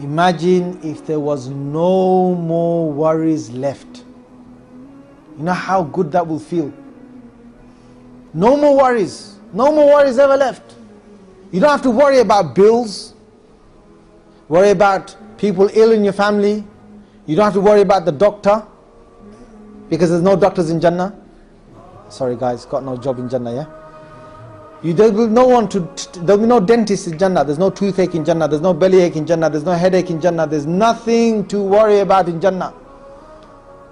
Imagine if there was no more worries left. You know how good that will feel. No more worries. No more worries ever left. You don't have to worry about bills. Worry about people ill in your family. You don't have to worry about the doctor. Because there's no doctors in Jannah. Sorry guys, got no job in Jannah, yeah? There'll be no dentist in Jannah. There's no toothache in Jannah. There's no bellyache in Jannah. There's no headache in Jannah. There's nothing to worry about in Jannah.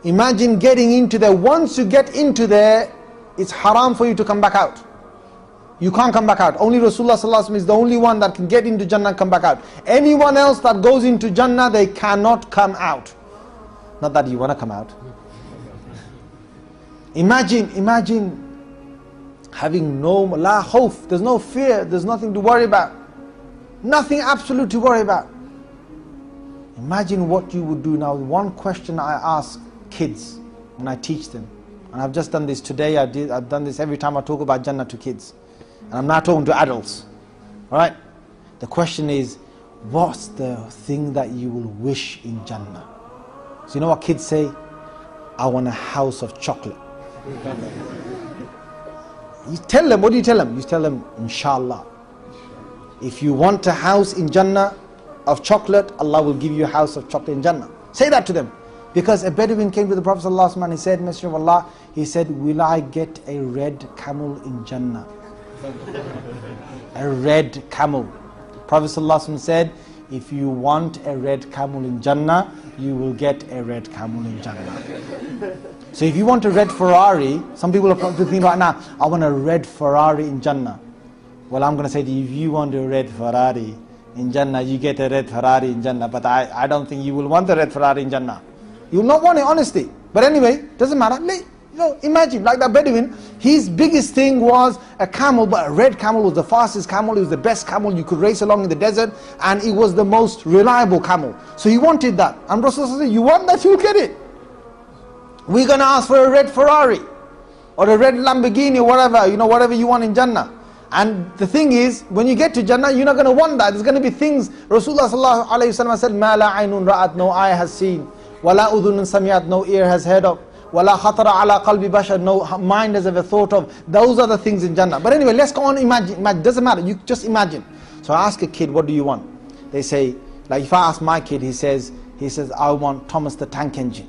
Imagine getting into there. Once you get into there, it's haram for you to come back out. You can't come back out. Only Rasulullah sallallahu alaihi wasallam is the only one that can get into Jannah and come back out. Anyone else that goes into Jannah, they cannot come out. Not that you want to come out. Imagine having no la khawf, there's no fear, there's nothing to worry about. Nothing absolute to worry about. Imagine what you would do now. One question I ask kids when I teach them, and I've just done this today, I've done this every time I talk about Jannah to kids. And I'm now talking to adults. Alright? The question is, what's the thing that you will wish in Jannah? So you know what kids say? I want a house of chocolate. You tell them, what do you tell them? You tell them, Inshallah. If you want a house in Jannah of chocolate, Allah will give you a house of chocolate in Jannah. Say that to them. Because a Bedouin came to the Prophet ﷺ and he said, Messenger of Allah, he said, will I get a red camel in Jannah? A red camel. Prophet ﷺ said, if you want a red camel in Jannah, you will get a red camel in Jannah. So if you want a red Ferrari, some people are probably thinking right now, I want a red Ferrari in Jannah. Well, I'm going to say to you, if you want a red Ferrari in Jannah, you get a red Ferrari in Jannah. But I don't think you will want a red Ferrari in Jannah. You will not want it, honestly. But anyway, doesn't matter. You know, imagine, like that Bedouin, his biggest thing was a camel, but a red camel was the fastest camel, it was the best camel you could race along in the desert, and it was the most reliable camel. So he wanted that. And Rasulullah said, you want that, you'll get it. We're going to ask for a red Ferrari, or a red Lamborghini, or whatever, you know, whatever you want in Jannah. And the thing is, when you get to Jannah, you're not going to want that. There's going to be things, Rasulullah sallallahu alayhi wa sallam said, مَا لَا عَيْنٌ رَأَتْ, no eye has seen, وَلَا أُذُنٌ سَمِعَتْ, no ear has heard of, وَلَا خَطَرَ عَلَى قَلْبِ بَشَرٍ, no mind has ever thought of. Those are the things in Jannah. But anyway, let's go on, imagine, doesn't matter, you just imagine. So I ask a kid, what do you want? They say, like if I ask my kid, he says, I want Thomas the Tank Engine.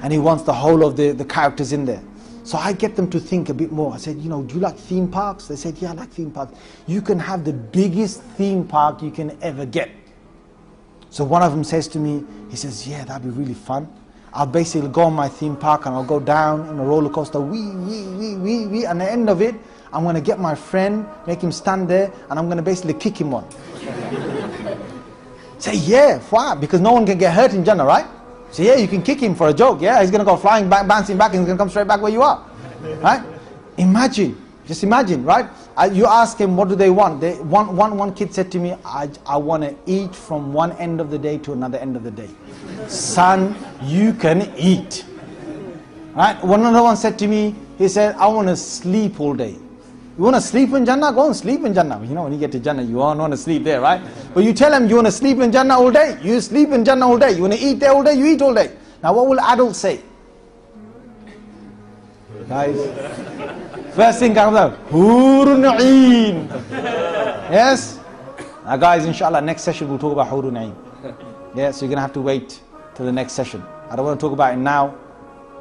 And he wants the whole of the characters in there. So I get them to think a bit more. I said, you know, do you like theme parks? They said, yeah, I like theme parks. You can have the biggest theme park you can ever get. So one of them says to me, he says, yeah, that'd be really fun. I'll basically go on my theme park and I'll go down in a roller coaster, wee, and at the end of it, I'm going to get my friend, make him stand there, and I'm going to basically kick him one. Say, yeah, why? Because no one can get hurt in Jannah, right? So yeah, you can kick him for a joke, yeah? He's going to go flying back, bouncing back, and he's going to come straight back where you are, right? Imagine, just imagine, right? You ask him, what do they want? One kid said to me, I want to eat from one end of the day to another end of the day. Son, you can eat. Right? Another one said to me, he said, I want to sleep all day. You want to sleep in Jannah? Go and sleep in Jannah. You know, when you get to Jannah, you all want to sleep there, right? But you tell him you want to sleep in Jannah all day, you sleep in Jannah all day. You want to eat there all day, you eat all day. Now what will adults say? Guys, first thing comes out, Hurun Ain. Yes? Now guys, inshallah, next session we'll talk about Hurun Ain. Yeah, so you're going to have to wait till the next session. I don't want to talk about it now,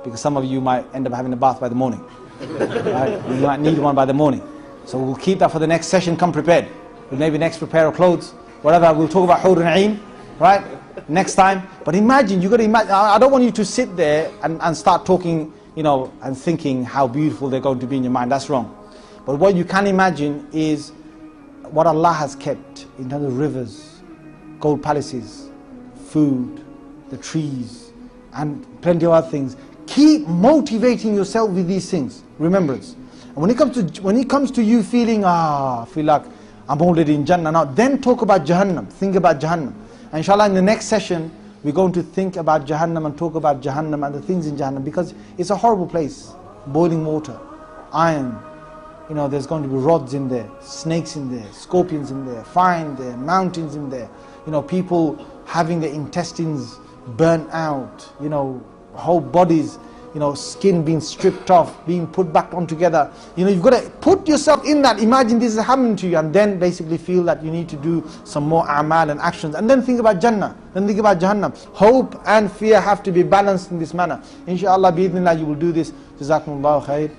because some of you might end up having a bath by the morning. Right? You might need one by the morning. So we'll keep that for the next session. Come prepared. We'll maybe next prepare our clothes, whatever. We'll talk about Hurun Ain, right? Next time. But imagine, you got to imagine. I don't want you to sit there and start talking, you know, and thinking how beautiful they're going to be in your mind. That's wrong. But what you can imagine is what Allah has kept in terms of rivers, gold palaces, food, the trees, and plenty of other things. Keep motivating yourself with these things, remembrance. And when it comes to you feeling, I feel like I'm already in Jannah now, then talk about Jahannam, think about Jahannam. And inshallah in the next session, we're going to think about Jahannam and talk about Jahannam and the things in Jahannam, because it's a horrible place. Boiling water, iron, there's going to be rods in there, snakes in there, scorpions in there, fire in there, mountains in there. People having their intestines burnt out, whole bodies, skin being stripped off, being put back on together. You've got to put yourself in that. Imagine this is happening to you, and then basically feel that you need to do some more a'mal and actions. And then think about Jannah, then think about Jahannam. Hope and fear have to be balanced in this manner. Inshallah, bi'idhnillah, you will do this. Jazakumullahu khair.